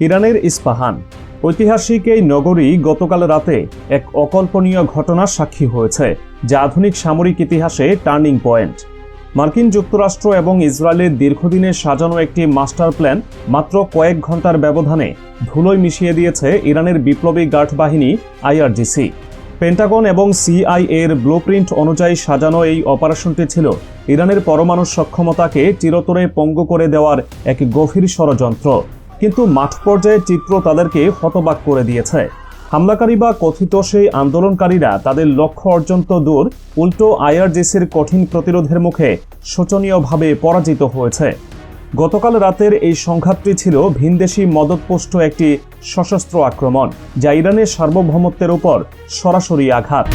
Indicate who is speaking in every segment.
Speaker 1: ইরানের ইস্পাহান ঐতিহাসিক এই নগরী গতকাল রাতে এক অকল্পনীয় ঘটনার সাক্ষী হয়েছে, যা আধুনিক সামরিক ইতিহাসে টার্নিং পয়েন্ট। মার্কিন যুক্তরাষ্ট্র এবং ইসরায়েলের দীর্ঘদিনের সাজানো একটি মাস্টার প্ল্যান মাত্র কয়েক ঘন্টার ব্যবধানে ধুলোয় মিশিয়ে দিয়েছে ইরানের বিপ্লবী গার্ড বাহিনী আইআরজিসি। পেন্টাগন এবং সিআইএর ব্লুপ্রিন্ট অনুযায়ী সাজানো এই অপারেশনটি ছিল ইরানের পরমাণু সক্ষমতাকে চিরতরে পঙ্গু করে দেওয়ার এক গভীর ষড়যন্ত্র। কিন্তু মাঠ পর্যায়ে চিত্র তাদেরকে হতবাক করে দিয়েছে। হামলাকারী বা কথিত সেই আন্দোলনকারীরা তাদের লক্ষ্য অর্জন তো দূর, উল্টো আইআরজিসির কঠিন প্রতিরোধের মুখে শোচনীয়ভাবে পরাজিত হয়েছে। গতকাল রাতের এই সংঘাতটি ছিল ভিনদেশি মদতপুষ্ট একটি সশস্ত্র আক্রমণ, যা ইরানের সার্বভৌমত্বের উপর সরাসরি আঘাত।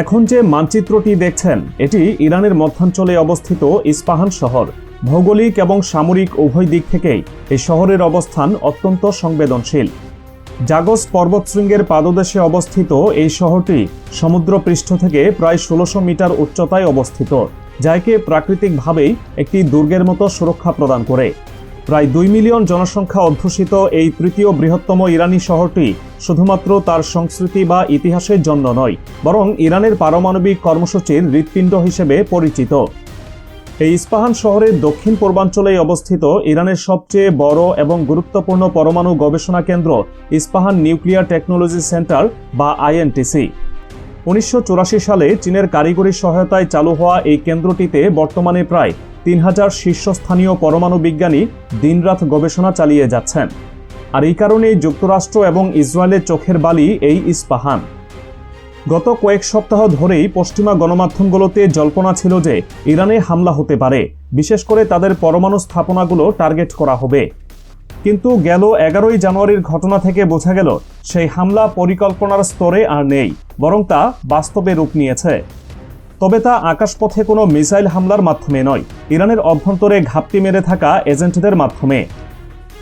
Speaker 1: এখন যে মানচিত্রটি দেখছেন, এটি ইরানের মধ্যাঞ্চলে অবস্থিত ইস্পাহান শহর। ভৌগোলিক এবং সামরিক উভয় দিক থেকেই এই শহরের অবস্থান অত্যন্ত সংবেদনশীল। জাগস পর্বতশৃঙ্গের পাদদেশে অবস্থিত এই শহরটি সমুদ্রপৃষ্ঠ থেকে প্রায় ১৬০০ মিটার উচ্চতায় অবস্থিত, যা একে প্রাকৃতিকভাবেই একটি দুর্গের মতো সুরক্ষা প্রদান করে। প্রায় ২ মিলিয়ন জনসংখ্যা অধ্যুষিত এই তৃতীয় বৃহত্তম ইরানি শহরটি শুধুমাত্র তার সংস্কৃতি বা ইতিহাসের জন্য নয়, বরং ইরানের পারমাণবিক কর্মসূচির হৃৎপিণ্ড হিসেবে পরিচিত। এই ইস্পাহান শহরের দক্ষিণ পূর্বাঞ্চলে অবস্থিত ইরানের সবচেয়ে বড় এবং গুরুত্বপূর্ণ পরমাণু গবেষণা কেন্দ্র ইস্পাহান নিউক্লিয়ার টেকনোলজি সেন্টার বা আইএনটিসি। ১৯৮৪ সালে চীনের কারিগরি সহায়তায় চালু হওয়া এই কেন্দ্রটিতে বর্তমানে প্রায় ৩,০০০ শীর্ষস্থানীয় পরমাণু বিজ্ঞানী দিনরাত গবেষণা চালিয়ে যাচ্ছেন। আর এই কারণেই যুক্তরাষ্ট্র এবং ইসরায়েলের চোখের বালি এই ইস্পাহান। গত কয়েক সপ্তাহ ধরেই পশ্চিমা গণমাধ্যমগুলোতে জল্পনা ছিল যে ইরানে হামলা হতে পারে, বিশেষ করে তাদের পরমাণু স্থাপনাগুলো টার্গেট করা হবে। কিন্তু গেল ১১ই জানুয়ারির ঘটনা থেকে বোঝা গেল সেই হামলা পরিকল্পনার স্তরে আর নেই, বরং তা বাস্তবে রূপ নিয়েছে। তবে তা আকাশপথে কোনো মিসাইল হামলার মাধ্যমে নয়, ইরানের অভ্যন্তরে ঘাপটি মেরে থাকা এজেন্টদের মাধ্যমে।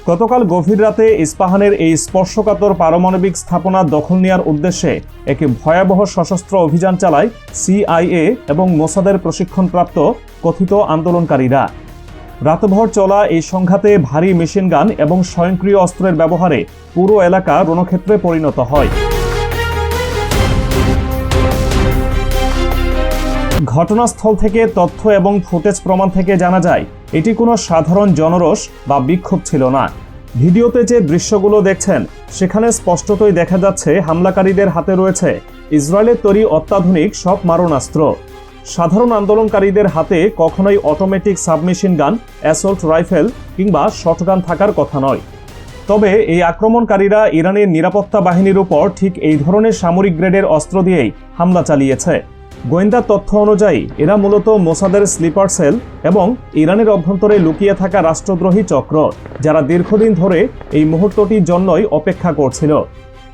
Speaker 1: গতকাল গভীর রাতে ইস্পাহানের এই স্পর্শকাতর পারমাণবিক স্থাপনা দখল নেওয়ার উদ্দেশ্যে এক ভয়াবহ সশস্ত্র অভিযান চালায় সিআইএ এবং মোসাদের প্রশিক্ষণপ্রাপ্ত কথিত আন্দোলনকারীরা। রাতভর চলা এই সংঘাতে ভারী মেশিনগান এবং স্বয়ংক্রিয় অস্ত্রের ব্যবহারে পুরো এলাকা রণক্ষেত্রে পরিণত হয়। ঘটনাস্থল থেকে তথ্য এবং ফুটেজ প্রমাণ থেকে জানা যায় এটি কোনো সাধারণ জনরোষ বা বিক্ষোভ ছিল না। ভিডিওতে যে দৃশ্যগুলো দেখছেন সেখানে স্পষ্টতই দেখা যাচ্ছে হামলাকারীদের হাতে রয়েছে ইসরায়েলের তৈরি অত্যাধুনিক সব মারণাস্ত্র। সাধারণ আন্দোলনকারীদের হাতে কখনোই অটোমেটিক সাবমেশিন গান, অ্যাসল্ট রাইফেল কিংবা শটগান থাকার কথা নয়। তবে এই আক্রমণকারীরা ইরানের নিরাপত্তা বাহিনীর উপর ঠিক এই ধরনের সামরিক গ্রেডের অস্ত্র দিয়েই হামলা চালিয়েছে। গোয়েন্দা তথ্য অনুযায়ী এরা মূলত মোসাদের স্লিপার সেল এবং ইরানের অভ্যন্তরে লুকিয়ে থাকা রাষ্ট্রদ্রোহী চক্র, যারা দীর্ঘদিন ধরে এই মুহূর্তটির জন্যই অপেক্ষা করছিল।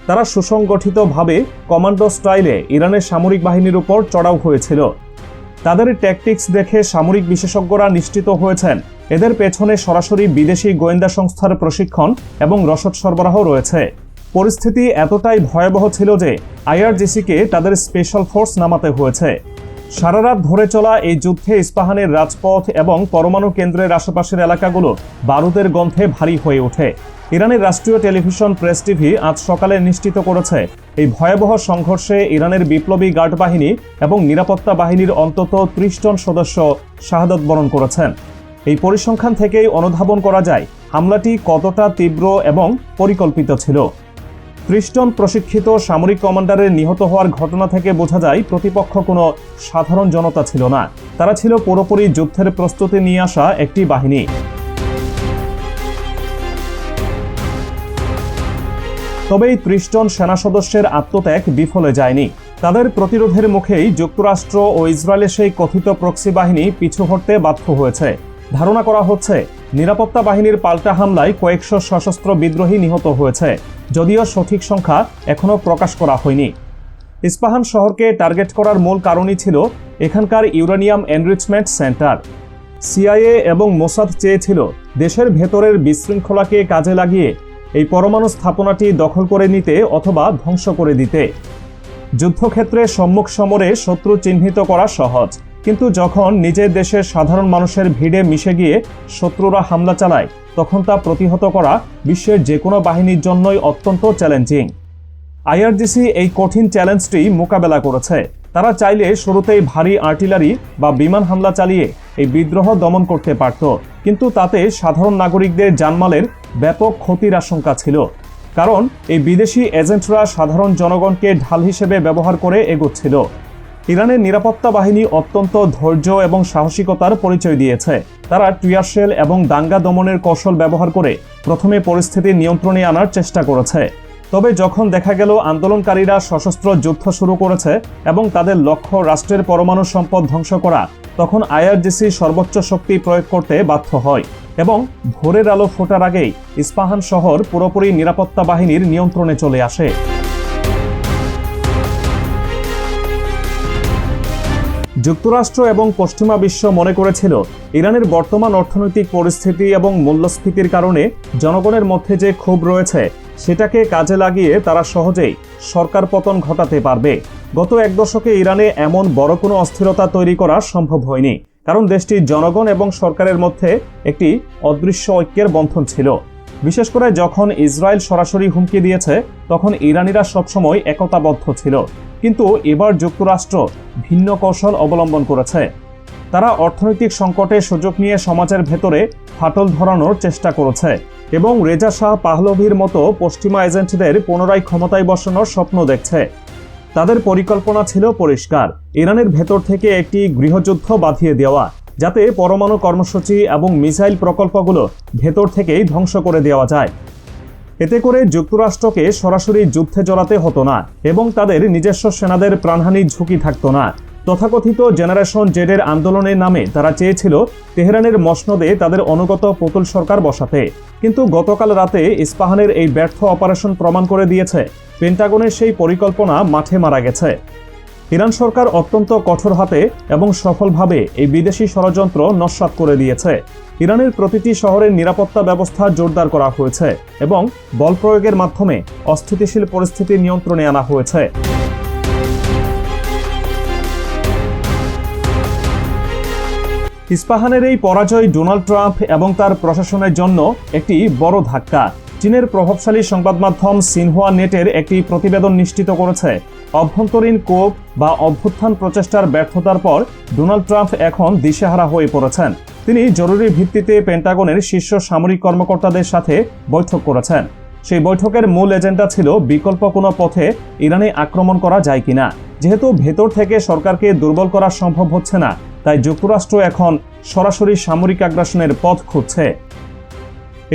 Speaker 1: তারা সুসংগঠিতভাবে কমান্ডো স্টাইলে ইরানের সামরিক বাহিনীর উপর চড়াও হয়েছিল। তাদের ট্যাকটিক্স দেখে সামরিক বিশেষজ্ঞরা নিশ্চিত হয়েছেন এদের পেছনে সরাসরি বিদেশি গোয়েন্দা সংস্থার প্রশিক্ষণ এবং রসদ সরবরাহ রয়েছে। পরিস্থিতি এতটাই ভয়াবহ ছিল যে আইআরজিসিকে তাদের স্পেশাল ফোর্স নামাতে হয়েছে। সারা রাত ধরে চলা এই যুদ্ধে ইস্পাহানের রাজপথ এবং পরমাণু কেন্দ্রের আশেপাশের এলাকাগুলো বারুদের গন্ধে ভারী হয়ে ওঠে। ইরানের রাষ্ট্রীয় টেলিভিশন প্রেস টিভি আজ সকালে নিশ্চিত করেছে এই ভয়াবহ সংঘর্ষে ইরানের বিপ্লবী গার্ড বাহিনী এবং নিরাপত্তা বাহিনীর অন্তত ৩০ জন সদস্য শাহাদত বরণ করেছেন। এই পরিসংখ্যান থেকেই অনুধাবন করা যায় হামলাটি কতটা তীব্র এবং পরিকল্পিত ছিল। ৩০ জন প্রশিক্ষিত সামরিক কমান্ডারের নিহত হওয়ার ঘটনা থেকে বোঝা যায় প্রতিপক্ষ কোনো সাধারণ জনতা ছিল না, তারা ছিল পুরোপুরি যুদ্ধের প্রস্তুতি নিয়ে আসা একটি বাহিনী। তবে এই ৩০ জন সেনা সদস্যের আত্মত্যাগ বিফলে যায়নি। তাদের প্রতিরোধের মুখেই যুক্তরাষ্ট্র ও ইসরায়েলের সেই কথিত প্রক্সি বাহিনী পিছু হটতে বাধ্য হয়েছে। ধারণা করা হচ্ছে নিরাপত্তা বাহিনীর পাল্টা হামলায় কয়েকশো সশস্ত্র বিদ্রোহী নিহত হয়েছে, যদিও সঠিক সংখ্যা এখনও প্রকাশ করা হয়নি। ইস্পাহান শহরকে টার্গেট করার মূল কারণই ছিল এখানকার ইউরেনিয়াম এনরিচমেন্ট সেন্টার। সিআইএ এবং মোসাদ চেয়েছিল দেশের ভেতরের বিশৃঙ্খলাকে কাজে লাগিয়ে এই পরমাণু স্থাপনাটি দখল করে নিতে অথবা ধ্বংস করে দিতে। যুদ্ধক্ষেত্রে সম্মুখ সমরে শত্রু চিহ্নিত করা সহজ, কিন্তু যখন নিজের দেশের সাধারণ মানুষের ভিড়ে মিশে গিয়ে শত্রুরা হামলা চালায়, তখন তা প্রতিহত করা বিশ্বের যে কোনো বাহিনীর জন্যই অত্যন্ত চ্যালেঞ্জিং। আইআরজিসি এই কঠিন চ্যালেঞ্জটি মোকাবেলা করেছে। তারা চাইলে শুরুতেই ভারী আর্টিলারি বা বিমান হামলা চালিয়ে এই বিদ্রোহ দমন করতে পারত, কিন্তু তাতে সাধারণ নাগরিকদের জানমালের ব্যাপক ক্ষতির আশঙ্কা ছিল। কারণ এই বিদেশি এজেন্টরা সাধারণ জনগণকে ঢাল হিসেবে ব্যবহার করে এগোচ্ছিল। ইরানের নিরাপত্তা বাহিনী অত্যন্ত ধৈর্য এবং সাহসিকতার পরিচয় দিয়েছে। তারা টিয়ার শেল এবং দাঙ্গা দমনের কৌশল ব্যবহার করে প্রথমে পরিস্থিতি নিয়ন্ত্রণে আনার চেষ্টা করেছে। তবে যখন দেখা গেল আন্দোলনকারীরা সশস্ত্র যুদ্ধ শুরু করেছে এবং তাদের লক্ষ্য রাষ্ট্রের পরমাণু সম্পদ ধ্বংস করা, তখন আইআরজিসি সর্বোচ্চ শক্তি প্রয়োগ করতে বাধ্য হয় এবং ভোরের আলো ফোটার আগেই ইস্পাহান শহর পুরোপুরি নিরাপত্তা বাহিনীর নিয়ন্ত্রণে চলে আসে। যুক্তরাষ্ট্র এবং পশ্চিমা বিশ্ব মনে করেছিল ইরানের বর্তমান অর্থনৈতিক পরিস্থিতি এবং মূল্যস্ফীতির কারণে জনগণের মধ্যে যে ক্ষোভ রয়েছে সেটাকে কাজে লাগিয়ে তারা সহজেই সরকার পতন ঘটাতে পারবে। গত এক দশকে ইরানে এমন বড় কোনো অস্থিরতা তৈরি করা সম্ভব হয়নি, কারণ দেশটির জনগণ এবং সরকারের মধ্যে একটি অদৃশ্য ঐক্যের বন্ধন ছিল। বিশেষ করে যখন ইসরায়েল সরাসরি হুমকি দিয়েছে, তখন ইরানিরা সবসময় একতাবদ্ধ ছিল। কিন্তু এবার যুক্তরাষ্ট্র ভিন্ন কৌশল অবলম্বন করেছে। তারা অর্থনৈতিক সংকটের সুযোগ নিয়ে সমাজের ভেতরে ফাটল ধরানোর চেষ্টা করেছে এবং রেজা শাহ পাহলভির মতো পশ্চিমা এজেন্টদের পুনরায় ক্ষমতায় বসানোর স্বপ্ন দেখছে। তাদের পরিকল্পনা ছিল পরিষ্কার, ইরানের ভেতর থেকে একটি গৃহযুদ্ধ বাঁধিয়ে দেওয়া, যাতে পরমাণু কর্মসূচি এবং মিসাইল প্রকল্পগুলো ভেতর থেকেই ধ্বংস করে দেওয়া যায়। এতে করে যুক্তরাষ্ট্রকে সরাসরি যুদ্ধে জড়াতে হতো না এবং তাদের নিজস্ব সেনাদের প্রাণহানির ঝুঁকি থাকতো না। তথাকথিত জেনারেশন জেডের আন্দোলনের নামে তারা চেয়েছিল তেহরানের মসনদে তাদের অনুগত পুতুল সরকার বসাতে। কিন্তু গতকাল রাতে ইস্পাহানের এই ব্যর্থ অপারেশন প্রমাণ করে দিয়েছে পেন্টাগনের সেই পরিকল্পনা মাঠে মারা গেছে। ইরান সরকার অত্যন্ত কঠোর হাতে এবং সফলভাবে এই বিদেশি ষড়যন্ত্র নস্যাৎ করে দিয়েছে। ইরানের প্রতিটি শহরের নিরাপত্তা ব্যবস্থা জোরদার করা হয়েছে এবং বল প্রয়োগের মাধ্যমে অস্থিতিশীল পরিস্থিতি নিয়ন্ত্রণে আনা হয়েছে। ইস্পাহানের এই পরাজয় ডোনাল্ড ট্রাম্প এবং তার প্রশাসনের জন্য একটি বড় ধাক্কা। চীনের প্রভাবশালী সংবাদ মাধ্যম সিনহুয়া নেটের একটি প্রতিবেদন নিশ্চিত করেছে, অভ্যন্তরীণ কোপ বা অভ্যুত্থান প্রচেষ্টার ব্যর্থতার পর ডোনাল্ড ট্রাম্প এখন দিশেহারা হয়ে পড়েছেন। তিনি জরুরি ভিত্তিতে পেন্টাগনের শীর্ষ সামরিক কর্মকর্তাদের সাথে বৈঠক করেছেন। সেই বৈঠকের মূল এজেন্ডা ছিল বিকল্প কোনো পথে ইরানে আক্রমণ করা যায় কিনা। যেহেতু ভেতর থেকে সরকারকে দুর্বল করা সম্ভব হচ্ছে না, তাই যুক্তরাষ্ট্র এখন সরাসরি সামরিক আগ্রাসনের পথ খুঁজছে।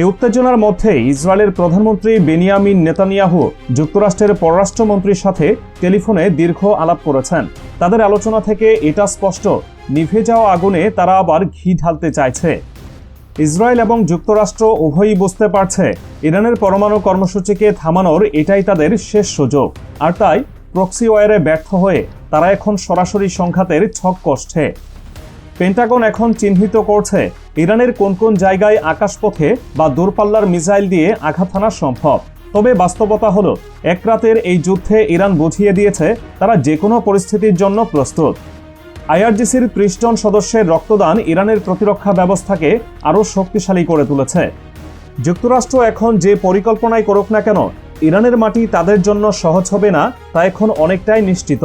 Speaker 1: এই উত্তেজনার মধ্যে ইসরায়েলের প্রধানমন্ত্রী বেনিয়ামিন নেতানিয়াহু যুক্তরাষ্ট্রের পররাষ্ট্রমন্ত্রীর সাথে টেলিফোনে দীর্ঘ আলাপ করেছেন। তাদের আলোচনা থেকে এটা স্পষ্ট, নিভে যাওয়া আগুনে তারা আবার ঘি ঢালতে চাইছে। ইসরায়েল এবং যুক্তরাষ্ট্র উভয়ই বুঝতে পারছে ইরানের পরমাণু কর্মসূচিকে থামানোর এটাই তাদের শেষ সুযোগ। আর তাই প্রক্সি ওয়ারে ব্যর্থ হয়ে তারা এখন সরাসরি সংঘাতের ছক কষছে। পেন্টাগন এখন চিহ্নিত করছে ইরানের কোন কোন জায়গায় আকাশপথে বা দূরপাল্লার মিসাইল দিয়ে আঘাত হানা সম্ভব। তবে বাস্তবতা হলো, এক রাতের এই যুদ্ধে ইরান বুঝিয়ে দিয়েছে তারা যে কোনো পরিস্থিতির জন্য প্রস্তুত। আইআরজিসির ৩০ জন সদস্যের রক্তদান ইরানের প্রতিরক্ষা ব্যবস্থাকে আরও শক্তিশালী করে তুলেছে। যুক্তরাষ্ট্র এখন যে পরিকল্পনাই করুক না কেন, ইরানের মাটি তাদের জন্য সহজ হবে না তা এখন অনেকটাই নিশ্চিত।